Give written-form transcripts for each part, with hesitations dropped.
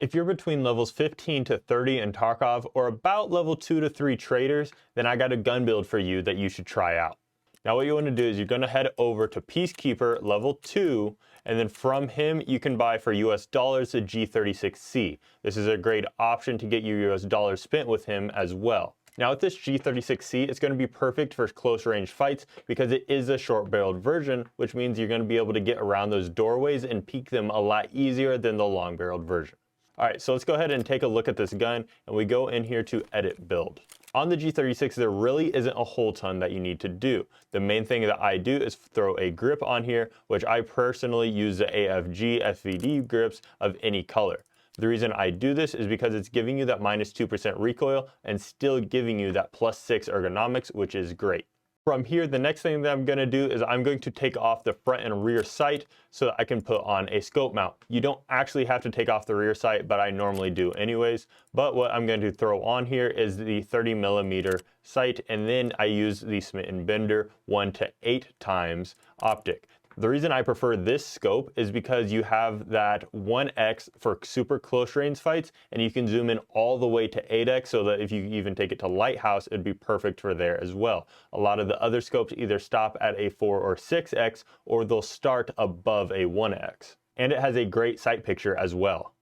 If you're between levels 15 to 30 in Tarkov or about level 2 to 3 traders, then I got a gun build for you that you should try out. Now what you want to do is you're going to head over to Peacekeeper level 2, and then from him you can buy for US dollars the G36C. This is a great option to get your US dollars spent with him as well. Now with this G36C, it's going to be perfect for close range fights because it is a short barreled version, which means you're going to be able to get around those doorways and peek them a lot easier than the long barreled version. Alright, so let's go ahead and take a look at this gun, and we go in here to edit build. On the G36, there really isn't a whole ton that you need to do. The main thing that I do is throw a grip on here, which I personally use the AFG FVD grips of any color. The reason I do this is because it's giving you that minus 2% recoil and still giving you that plus 6 ergonomics, which is great. From here, the next thing that I'm going to do is I'm going to take off the front and rear sight so that I can put on a scope mount. You don't actually have to take off the rear sight, but I normally do anyways. But what I'm going to throw on here is the 30mm sight, and then I use the Smitten Bender 1 to 8 times optic. The reason I prefer this scope is because you have that 1x for super close range fights, and you can zoom in all the way to 8x so that if you even take it to Lighthouse, it'd be perfect for there as well. A lot of the other scopes either stop at a 4 or 6x, or they'll start above a 1x. And it has a great sight picture as well.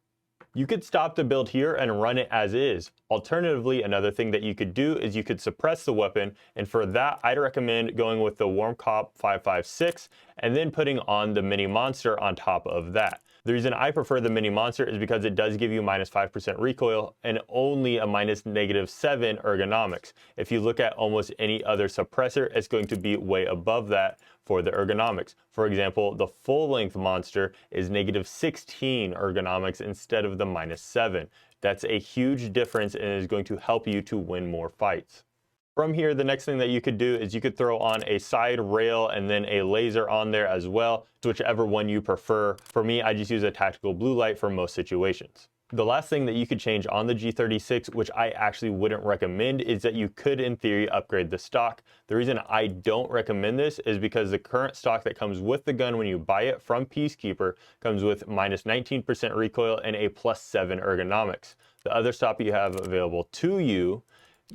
You could stop the build here and run it as is. Alternatively, another thing that you could do is you could suppress the weapon, and for that I'd recommend going with the Warm Cop 5.56 and then putting on the Mini Monster on top of that. The reason I prefer the Mini Monster is because it does give you minus 5% recoil and only a minus -7 ergonomics. If you look at almost any other suppressor, it's going to be way above that for the ergonomics. For example, the full length Monster is -16 ergonomics instead of the -7. That's a huge difference and is going to help you to win more fights. From here, the next thing that you could do is you could throw on a side rail and then a laser on there as well, whichever one you prefer. For me, I just use a tactical blue light for most situations. The last thing that you could change on the G36, which I actually wouldn't recommend, is that you could in theory upgrade the stock. The reason I don't recommend this is because the current stock that comes with the gun when you buy it from Peacekeeper comes with minus 19% recoil and a plus 7 ergonomics. The other stock you have available to you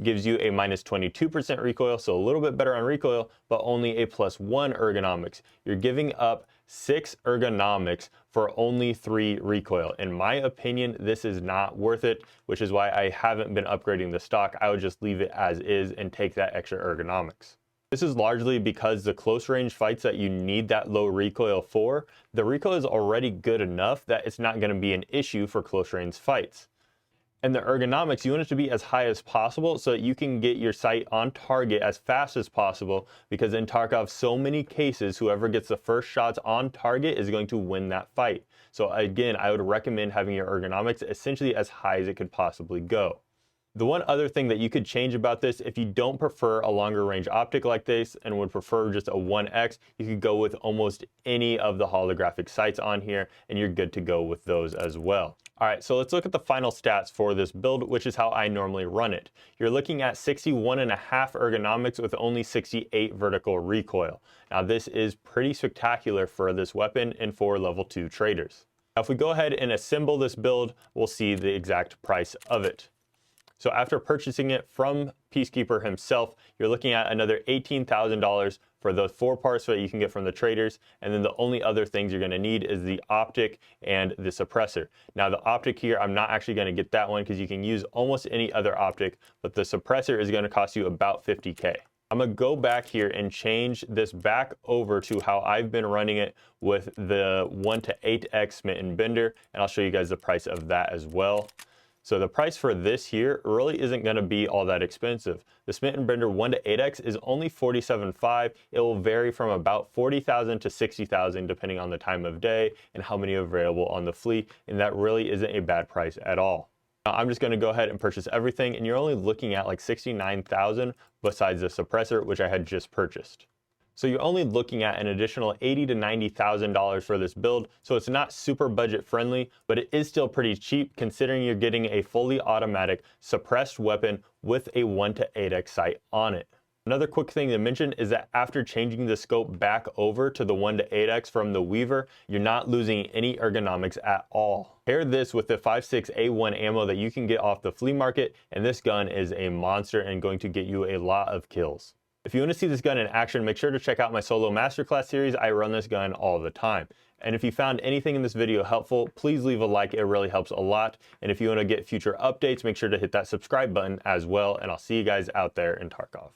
gives you a minus 22% recoil, so a little bit better on recoil, but only a plus 1 ergonomics. You're giving up 6 ergonomics for only 3 recoil. In my opinion, this is not worth it, which is why I haven't been upgrading the stock. I would just leave it as is and take that extra ergonomics. This is largely because the close range fights that you need that low recoil for, the recoil is already good enough that it's not going to be an issue for close range fights. And the ergonomics, you want it to be as high as possible so that you can get your sight on target as fast as possible, because in Tarkov, so many cases, whoever gets the first shots on target is going to win that fight. So again, I would recommend having your ergonomics essentially as high as it could possibly go. The one other thing that you could change about this, if you don't prefer a longer range optic like this and would prefer just a 1x, you could go with almost any of the holographic sights on here and you're good to go with those as well. Alright, so let's look at the final stats for this build, which is how I normally run it. You're looking at 61.5 ergonomics with only 68 vertical recoil. Now this is pretty spectacular for this weapon and for level 2 traders. Now if we go ahead and assemble this build, we'll see the exact price of it. So after purchasing it from Peacekeeper himself, you're looking at another $18,000 for the 4 parts that you can get from the traders, and then the only other things you're going to need is the optic and the suppressor. Now the optic here, I'm not actually going to get that one because you can use almost any other optic, but the suppressor is going to cost you about $50K. I'm going to go back here and change this back over to how I've been running it with the 1 to 8x Smitten Bender, and I'll show you guys the price of that as well. So the price for this here really isn't going to be all that expensive. The Smitten Bender 1 to 8x is only $47,500. It will vary from about $40,000 to $60,000 depending on the time of day and how many are available on the fleet, and that really isn't a bad price at all. Now, I'm just going to go ahead and purchase everything, and you're only looking at like $69,000 besides the suppressor, which I had just purchased. So you're only looking at an additional $80,000 to $90,000 for this build, so it's not super budget friendly, but it is still pretty cheap considering you're getting a fully automatic suppressed weapon with a 1 to 8x sight on it. Another quick thing to mention is that after changing the scope back over to the 1:8x from the Weaver, you're not losing any ergonomics at all. Pair this with the 5.6A1 ammo that you can get off the flea market, and this gun is a monster and going to get you a lot of kills. If you want to see this gun in action, make sure to check out my solo masterclass series. I run this gun all the time. And if you found anything in this video helpful, please leave a like. It really helps a lot. And if you want to get future updates, make sure to hit that subscribe button as well. And I'll see you guys out there in Tarkov.